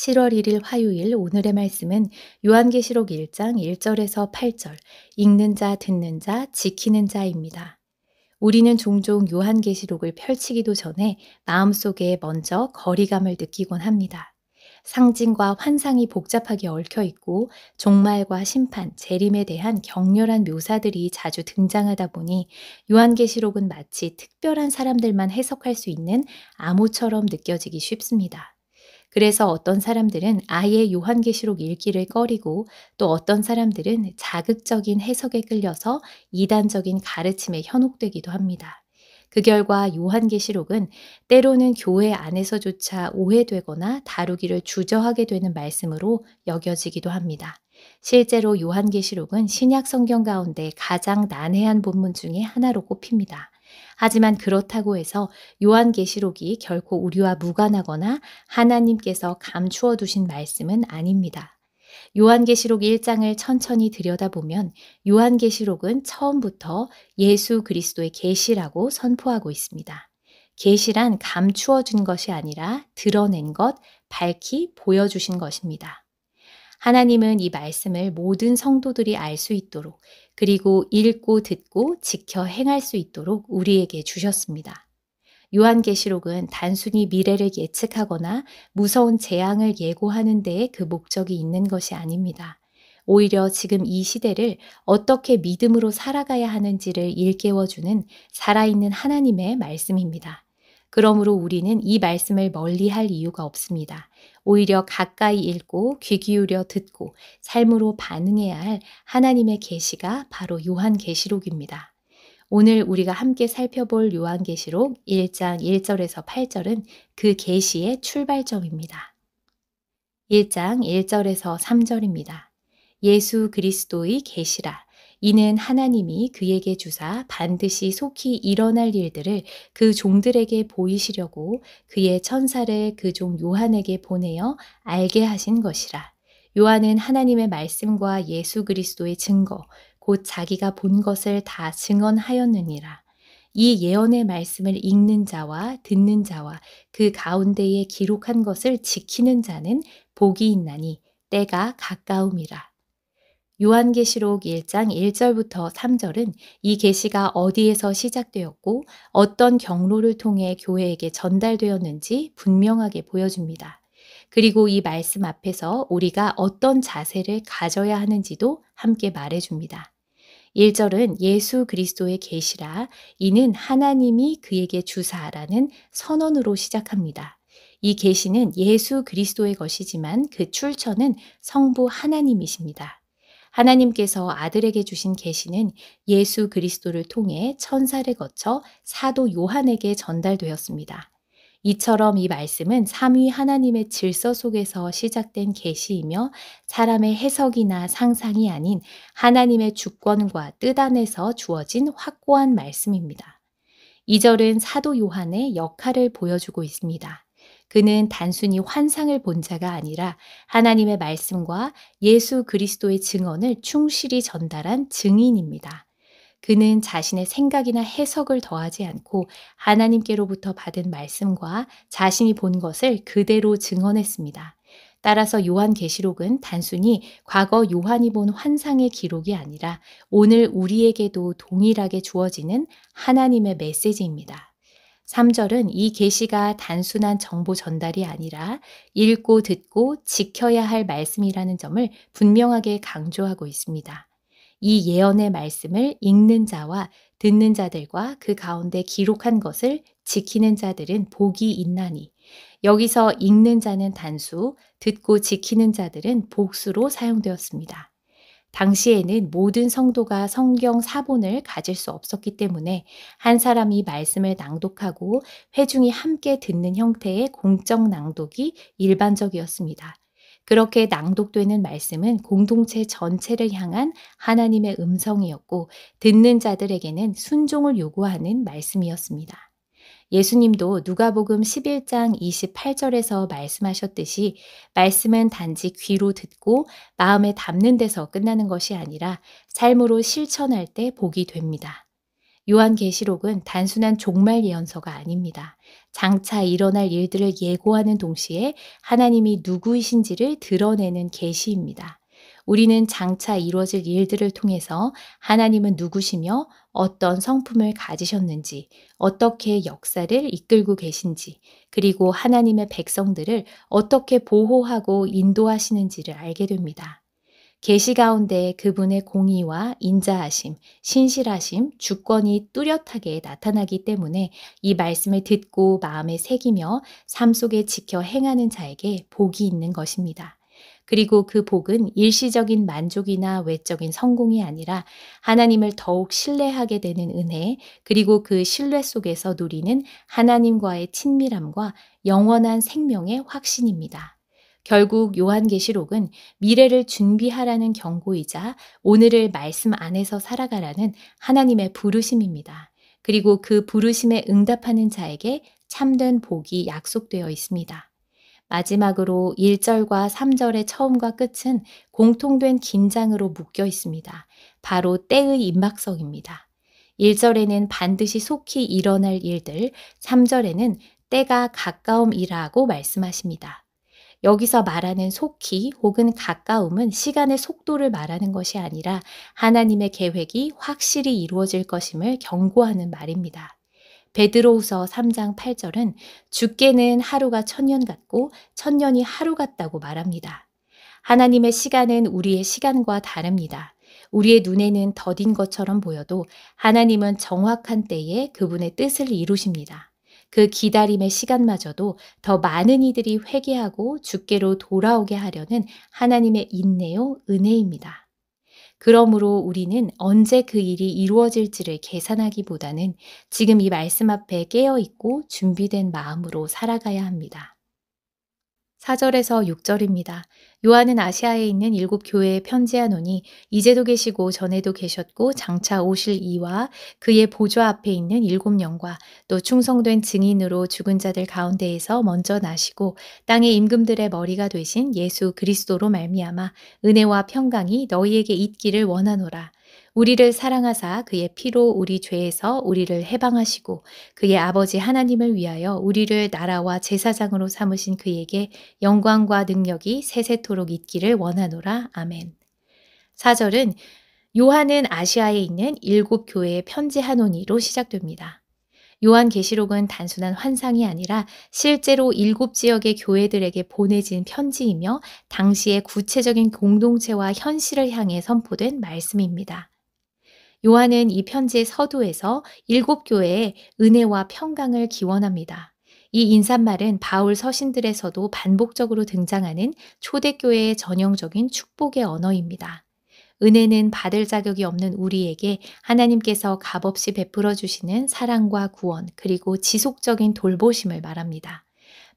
7월 1일 화요일 오늘의 말씀은 요한계시록 1장 1절에서 8절, 읽는 자, 듣는 자, 지키는 자입니다. 우리는 종종 요한계시록을 펼치기도 전에 마음속에 먼저 거리감을 느끼곤 합니다. 상징과 환상이 복잡하게 얽혀 있고 종말과 심판, 재림에 대한 격렬한 묘사들이 자주 등장하다 보니 요한계시록은 마치 특별한 사람들만 해석할 수 있는 암호처럼 느껴지기 쉽습니다. 그래서 어떤 사람들은 아예 요한계시록 읽기를 꺼리고 또 어떤 사람들은 자극적인 해석에 끌려서 이단적인 가르침에 현혹되기도 합니다. 그 결과 요한계시록은 때로는 교회 안에서조차 오해되거나 다루기를 주저하게 되는 말씀으로 여겨지기도 합니다. 실제로 요한계시록은 신약 성경 가운데 가장 난해한 본문 중에 하나로 꼽힙니다. 하지만 그렇다고 해서 요한계시록이 결코 우리와 무관하거나 하나님께서 감추어 두신 말씀은 아닙니다. 요한계시록 1장을 천천히 들여다보면 요한계시록은 처음부터 예수 그리스도의 계시라고 선포하고 있습니다. 계시란 감추어 준 것이 아니라 드러낸 것, 밝히 보여주신 것입니다. 하나님은 이 말씀을 모든 성도들이 알 수 있도록 그리고 읽고 듣고 지켜 행할 수 있도록 우리에게 주셨습니다. 요한계시록은 단순히 미래를 예측하거나 무서운 재앙을 예고하는 데에 그 목적이 있는 것이 아닙니다. 오히려 지금 이 시대를 어떻게 믿음으로 살아가야 하는지를 일깨워주는 살아있는 하나님의 말씀입니다. 그러므로 우리는 이 말씀을 멀리할 이유가 없습니다. 오히려 가까이 읽고 귀 기울여 듣고 삶으로 반응해야 할 하나님의 계시가 바로 요한계시록입니다. 오늘 우리가 함께 살펴볼 요한계시록 1장 1절에서 8절은 그 계시의 출발점입니다. 1장 1절에서 3절입니다. 예수 그리스도의 계시라. 이는 하나님이 그에게 주사 반드시 속히 일어날 일들을 그 종들에게 보이시려고 그의 천사를 그 종 요한에게 보내어 알게 하신 것이라. 요한은 하나님의 말씀과 예수 그리스도의 증거, 곧 자기가 본 것을 다 증언하였느니라. 이 예언의 말씀을 읽는 자와 듣는 자와 그 가운데에 기록한 것을 지키는 자는 복이 있나니 때가 가까움이라. 요한계시록 1장 1절부터 3절은 이 계시가 어디에서 시작되었고 어떤 경로를 통해 교회에게 전달되었는지 분명하게 보여줍니다. 그리고 이 말씀 앞에서 우리가 어떤 자세를 가져야 하는지도 함께 말해줍니다. 1절은 예수 그리스도의 계시라 이는 하나님이 그에게 주사라는 선언으로 시작합니다. 이 계시는 예수 그리스도의 것이지만 그 출처는 성부 하나님이십니다. 하나님께서 아들에게 주신 계시는 예수 그리스도를 통해 천사를 거쳐 사도 요한에게 전달되었습니다. 이처럼 이 말씀은 삼위 하나님의 질서 속에서 시작된 계시이며 사람의 해석이나 상상이 아닌 하나님의 주권과 뜻 안에서 주어진 확고한 말씀입니다. 2절은 사도 요한의 역할을 보여주고 있습니다. 그는 단순히 환상을 본 자가 아니라 하나님의 말씀과 예수 그리스도의 증언을 충실히 전달한 증인입니다. 그는 자신의 생각이나 해석을 더하지 않고 하나님께로부터 받은 말씀과 자신이 본 것을 그대로 증언했습니다. 따라서 요한계시록은 단순히 과거 요한이 본 환상의 기록이 아니라 오늘 우리에게도 동일하게 주어지는 하나님의 메시지입니다. 3절은 이 계시가 단순한 정보 전달이 아니라 읽고 듣고 지켜야 할 말씀이라는 점을 분명하게 강조하고 있습니다. 이 예언의 말씀을 읽는 자와 듣는 자들과 그 가운데 기록한 것을 지키는 자들은 복이 있나니 여기서 읽는 자는 단수, 듣고 지키는 자들은 복수로 사용되었습니다. 당시에는 모든 성도가 성경 사본을 가질 수 없었기 때문에 한 사람이 말씀을 낭독하고 회중이 함께 듣는 형태의 공적 낭독이 일반적이었습니다. 그렇게 낭독되는 말씀은 공동체 전체를 향한 하나님의 음성이었고 듣는 자들에게는 순종을 요구하는 말씀이었습니다. 예수님도 누가복음 11장 28절에서 말씀하셨듯이 말씀은 단지 귀로 듣고 마음에 담는 데서 끝나는 것이 아니라 삶으로 실천할 때 복이 됩니다. 요한계시록은 단순한 종말 예언서가 아닙니다. 장차 일어날 일들을 예고하는 동시에 하나님이 누구이신지를 드러내는 계시입니다. 우리는 장차 이루어질 일들을 통해서 하나님은 누구시며 어떤 성품을 가지셨는지, 어떻게 역사를 이끌고 계신지, 그리고 하나님의 백성들을 어떻게 보호하고 인도하시는지를 알게 됩니다. 계시 가운데 그분의 공의와 인자하심, 신실하심, 주권이 뚜렷하게 나타나기 때문에 이 말씀을 듣고 마음에 새기며 삶 속에 지켜 행하는 자에게 복이 있는 것입니다. 그리고 그 복은 일시적인 만족이나 외적인 성공이 아니라 하나님을 더욱 신뢰하게 되는 은혜, 그리고 그 신뢰 속에서 누리는 하나님과의 친밀함과 영원한 생명의 확신입니다. 결국 요한계시록은 미래를 준비하라는 경고이자 오늘을 말씀 안에서 살아가라는 하나님의 부르심입니다. 그리고 그 부르심에 응답하는 자에게 참된 복이 약속되어 있습니다. 마지막으로 1절과 3절의 처음과 끝은 공통된 긴장으로 묶여 있습니다. 바로 때의 임박성입니다. 1절에는 반드시 속히 일어날 일들, 3절에는 때가 가까움이라고 말씀하십니다. 여기서 말하는 속히 혹은 가까움은 시간의 속도를 말하는 것이 아니라 하나님의 계획이 확실히 이루어질 것임을 경고하는 말입니다. 베드로후서 3장 8절은 주께는 하루가 천년 같고 천년이 하루 같다고 말합니다. 하나님의 시간은 우리의 시간과 다릅니다. 우리의 눈에는 더딘 것처럼 보여도 하나님은 정확한 때에 그분의 뜻을 이루십니다. 그 기다림의 시간마저도 더 많은 이들이 회개하고 주께로 돌아오게 하려는 하나님의 인내요 은혜입니다. 그러므로 우리는 언제 그 일이 이루어질지를 계산하기보다는 지금 이 말씀 앞에 깨어 있고 준비된 마음으로 살아가야 합니다. 4절에서 6절입니다. 요한은 아시아에 있는 7 교회에 편지하노니 이제도 계시고 전에도 계셨고 장차 오실 이와 그의 보좌 앞에 있는 7 영과 또 충성된 증인으로 죽은 자들 가운데에서 먼저 나시고 땅의 임금들의 머리가 되신 예수 그리스도로 말미암아 은혜와 평강이 너희에게 있기를 원하노라. 우리를 사랑하사 그의 피로 우리 죄에서 우리를 해방하시고 그의 아버지 하나님을 위하여 우리를 나라와 제사장으로 삼으신 그에게 영광과 능력이 세세토록 있기를 원하노라. 아멘. 4절은 요한은 아시아에 있는 7 교회에 편지하노니로 시작됩니다. 요한계시록은 단순한 환상이 아니라 실제로 7 지역의 교회들에게 보내진 편지이며 당시의 구체적인 공동체와 현실을 향해 선포된 말씀입니다. 요한은 이 편지의 서두에서 7 교회에 은혜와 평강을 기원합니다. 이 인사말은 바울 서신들에서도 반복적으로 등장하는 초대교회의 전형적인 축복의 언어입니다. 은혜는 받을 자격이 없는 우리에게 하나님께서 값없이 베풀어 주시는 사랑과 구원, 그리고 지속적인 돌보심을 말합니다.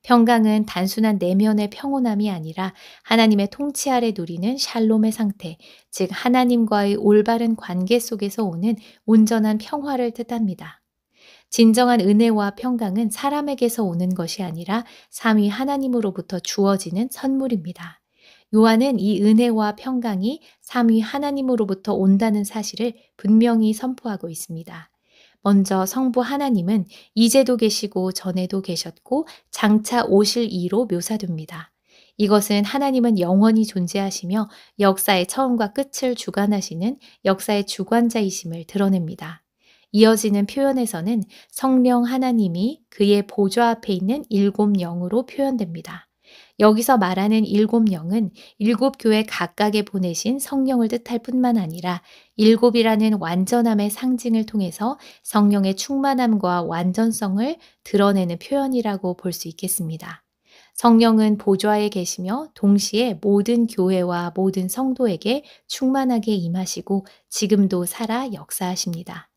평강은 단순한 내면의 평온함이 아니라 하나님의 통치 아래 누리는 샬롬의 상태, 즉 하나님과의 올바른 관계 속에서 오는 온전한 평화를 뜻합니다. 진정한 은혜와 평강은 사람에게서 오는 것이 아니라 삼위 하나님으로부터 주어지는 선물입니다. 요한은 이 은혜와 평강이 삼위 하나님으로부터 온다는 사실을 분명히 선포하고 있습니다. 먼저 성부 하나님은 이제도 계시고 전에도 계셨고 장차 오실 이로 묘사됩니다. 이것은 하나님은 영원히 존재하시며 역사의 처음과 끝을 주관하시는 역사의 주관자이심을 드러냅니다. 이어지는 표현에서는 성령 하나님이 그의 보좌 앞에 있는 7 영으로 표현됩니다. 여기서 말하는 7 영은 7 교회 각각에 보내신 성령을 뜻할 뿐만 아니라 7이라는 완전함의 상징을 통해서 성령의 충만함과 완전성을 드러내는 표현이라고 볼 수 있겠습니다. 성령은 보좌에 계시며 동시에 모든 교회와 모든 성도에게 충만하게 임하시고 지금도 살아 역사하십니다.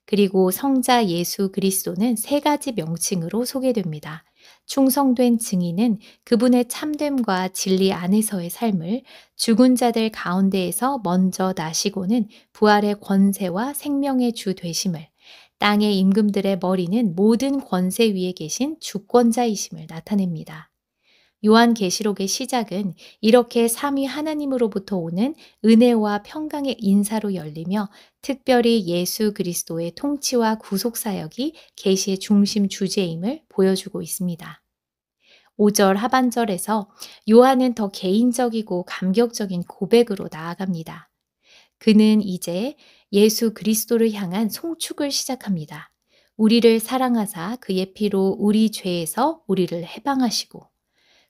그리고 성자 예수 그리스도는 3 가지 명칭으로 소개됩니다. 충성된 증인은 그분의 참됨과 진리 안에서의 삶을, 죽은 자들 가운데에서 먼저 나시고는 부활의 권세와 생명의 주 되심을, 땅의 임금들의 머리는 모든 권세 위에 계신 주권자이심을 나타냅니다. 요한계시록의 시작은 이렇게 삼위 하나님으로부터 오는 은혜와 평강의 인사로 열리며 특별히 예수 그리스도의 통치와 구속 사역이 계시의 중심 주제임을 보여주고 있습니다. 5절 하반절에서 요한은 더 개인적이고 감격적인 고백으로 나아갑니다. 그는 이제 예수 그리스도를 향한 송축을 시작합니다. 우리를 사랑하사 그의 피로 우리 죄에서 우리를 해방하시고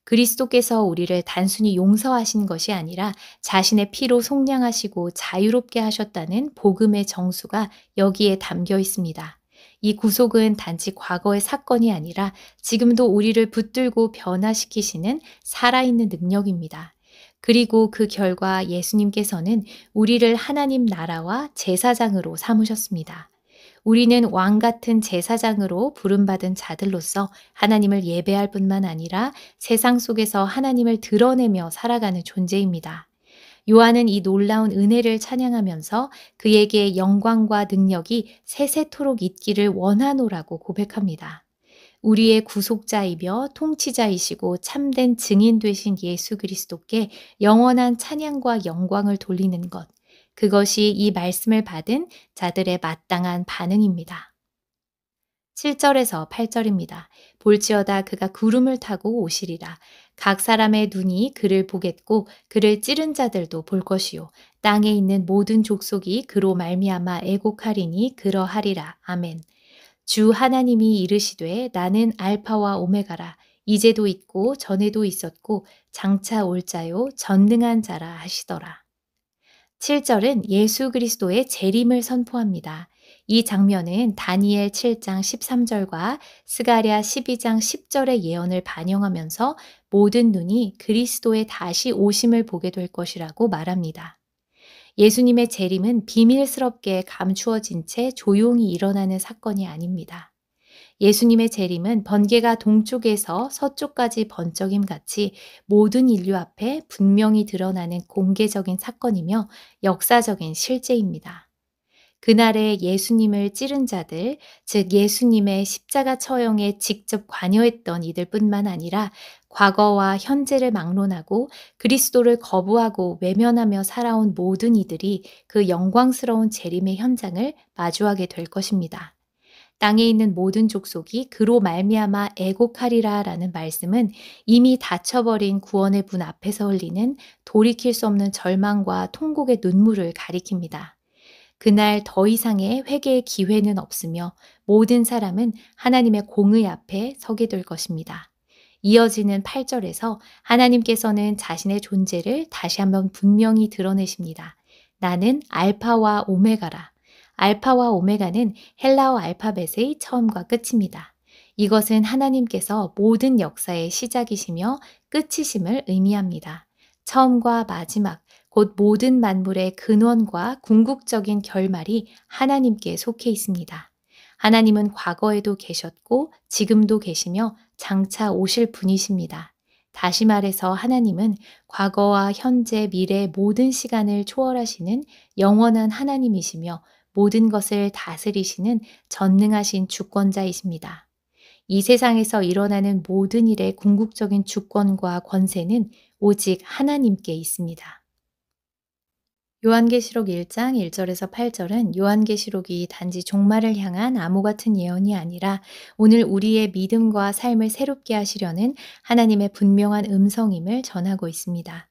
그리스도께서 우리를 단순히 용서하신 것이 아니라 자신의 피로 속량하시고 자유롭게 하셨다는 복음의 정수가 여기에 담겨 있습니다. 이 구속은 단지 과거의 사건이 아니라 지금도 우리를 붙들고 변화시키시는 살아있는 능력입니다. 그리고 그 결과 예수님께서는 우리를 하나님 나라와 제사장으로 삼으셨습니다. 우리는 왕 같은 제사장으로 부름받은 자들로서 하나님을 예배할 뿐만 아니라 세상 속에서 하나님을 드러내며 살아가는 존재입니다. 요한은 이 놀라운 은혜를 찬양하면서 그에게 영광과 능력이 세세토록 있기를 원하노라고 고백합니다. 우리의 구속자이며 통치자이시고 참된 증인 되신 예수 그리스도께 영원한 찬양과 영광을 돌리는 것. 그것이 이 말씀을 받은 자들의 마땅한 반응입니다. 7절에서 8절입니다. 볼지어다 그가 구름을 타고 오시리라. 각 사람의 눈이 그를 보겠고 그를 찌른 자들도 볼 것이요. 땅에 있는 모든 족속이 그로 말미암아 애곡하리니 그러하리라. 아멘. 주 하나님이 이르시되 나는 알파와 오메가라. 이제도 있고 전에도 있었고 장차 올 자요 전능한 자라 하시더라. 7절은 예수 그리스도의 재림을 선포합니다. 이 장면은 다니엘 7장 13절과 스가랴 12장 10절의 예언을 반영하면서 모든 눈이 그리스도의 다시 오심을 보게 될 것이라고 말합니다. 예수님의 재림은 비밀스럽게 감추어진 채 조용히 일어나는 사건이 아닙니다. 예수님의 재림은 번개가 동쪽에서 서쪽까지 번쩍임 같이 모든 인류 앞에 분명히 드러나는 공개적인 사건이며 역사적인 실제입니다. 그날에 예수님을 찌른 자들, 즉 예수님의 십자가 처형에 직접 관여했던 이들뿐만 아니라 과거와 현재를 막론하고 그리스도를 거부하고 외면하며 살아온 모든 이들이 그 영광스러운 재림의 현장을 마주하게 될 것입니다. 땅에 있는 모든 족속이 그로 말미암아 애곡하리라라는 말씀은 이미 닫혀버린 구원의 문 앞에서 흘리는 돌이킬 수 없는 절망과 통곡의 눈물을 가리킵니다. 그날 더 이상의 회개의 기회는 없으며 모든 사람은 하나님의 공의 앞에 서게 될 것입니다. 이어지는 8절에서 하나님께서는 자신의 존재를 다시 한번 분명히 드러내십니다. 나는 알파와 오메가라. 알파와 오메가는 헬라어 알파벳의 처음과 끝입니다. 이것은 하나님께서 모든 역사의 시작이시며 끝이심을 의미합니다. 처음과 마지막, 곧 모든 만물의 근원과 궁극적인 결말이 하나님께 속해 있습니다. 하나님은 과거에도 계셨고 지금도 계시며 장차 오실 분이십니다. 다시 말해서 하나님은 과거와 현재, 미래 모든 시간을 초월하시는 영원한 하나님이시며 모든 것을 다스리시는 전능하신 주권자이십니다. 이 세상에서 일어나는 모든 일의 궁극적인 주권과 권세는 오직 하나님께 있습니다. 요한계시록 1장 1절에서 8절은 요한계시록이 단지 종말을 향한 암호 같은 예언이 아니라 오늘 우리의 믿음과 삶을 새롭게 하시려는 하나님의 분명한 음성임을 전하고 있습니다.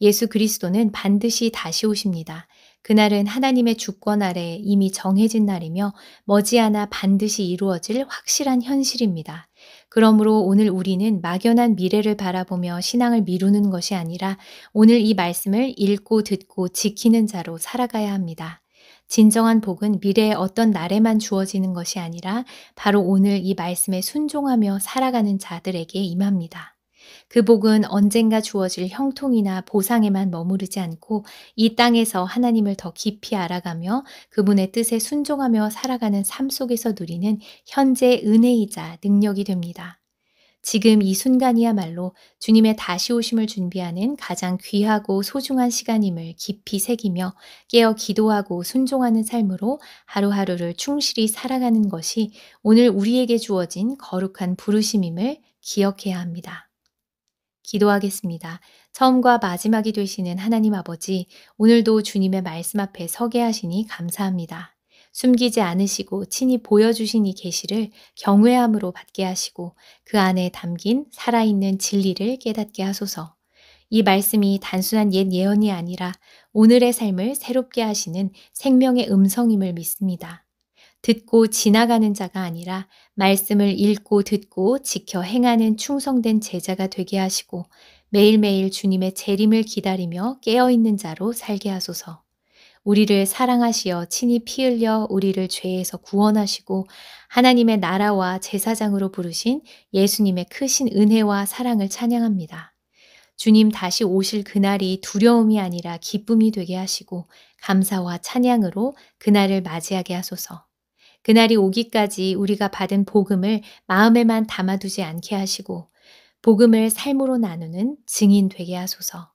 예수 그리스도는 반드시 다시 오십니다. 그날은 하나님의 주권 아래 이미 정해진 날이며 머지않아 반드시 이루어질 확실한 현실입니다. 그러므로 오늘 우리는 막연한 미래를 바라보며 신앙을 미루는 것이 아니라 오늘 이 말씀을 읽고 듣고 지키는 자로 살아가야 합니다. 진정한 복은 미래의 어떤 날에만 주어지는 것이 아니라 바로 오늘 이 말씀에 순종하며 살아가는 자들에게 임합니다. 그 복은 언젠가 주어질 형통이나 보상에만 머무르지 않고 이 땅에서 하나님을 더 깊이 알아가며 그분의 뜻에 순종하며 살아가는 삶 속에서 누리는 현재의 은혜이자 능력이 됩니다. 지금 이 순간이야말로 주님의 다시 오심을 준비하는 가장 귀하고 소중한 시간임을 깊이 새기며 깨어 기도하고 순종하는 삶으로 하루하루를 충실히 살아가는 것이 오늘 우리에게 주어진 거룩한 부르심임을 기억해야 합니다. 기도하겠습니다. 처음과 마지막이 되시는 하나님 아버지, 오늘도 주님의 말씀 앞에 서게 하시니 감사합니다. 숨기지 않으시고 친히 보여주신 이 계시를 경외함으로 받게 하시고 그 안에 담긴 살아있는 진리를 깨닫게 하소서. 이 말씀이 단순한 옛 예언이 아니라 오늘의 삶을 새롭게 하시는 생명의 음성임을 믿습니다. 듣고 지나가는 자가 아니라 말씀을 읽고 듣고 지켜 행하는 충성된 제자가 되게 하시고 매일매일 주님의 재림을 기다리며 깨어있는 자로 살게 하소서. 우리를 사랑하시어 친히 피 흘려 우리를 죄에서 구원하시고 하나님의 나라와 제사장으로 부르신 예수님의 크신 은혜와 사랑을 찬양합니다. 주님 다시 오실 그날이 두려움이 아니라 기쁨이 되게 하시고 감사와 찬양으로 그날을 맞이하게 하소서. 그날이 오기까지 우리가 받은 복음을 마음에만 담아두지 않게 하시고 복음을 삶으로 나누는 증인 되게 하소서.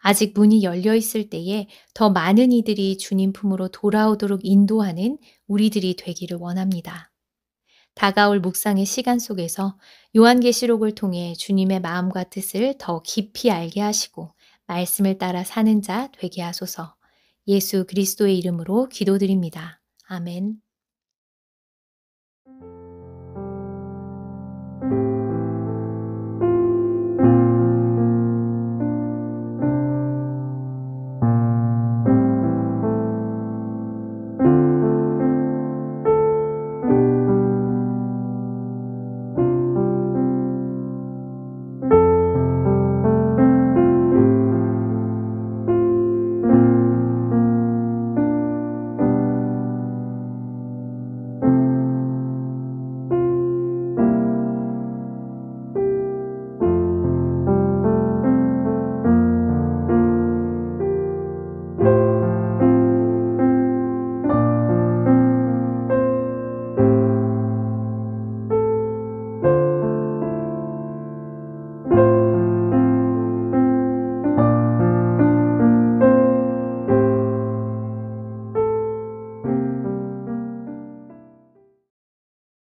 아직 문이 열려 있을 때에 더 많은 이들이 주님 품으로 돌아오도록 인도하는 우리들이 되기를 원합니다. 다가올 묵상의 시간 속에서 요한계시록을 통해 주님의 마음과 뜻을 더 깊이 알게 하시고 말씀을 따라 사는 자 되게 하소서. 예수 그리스도의 이름으로 기도드립니다. 아멘.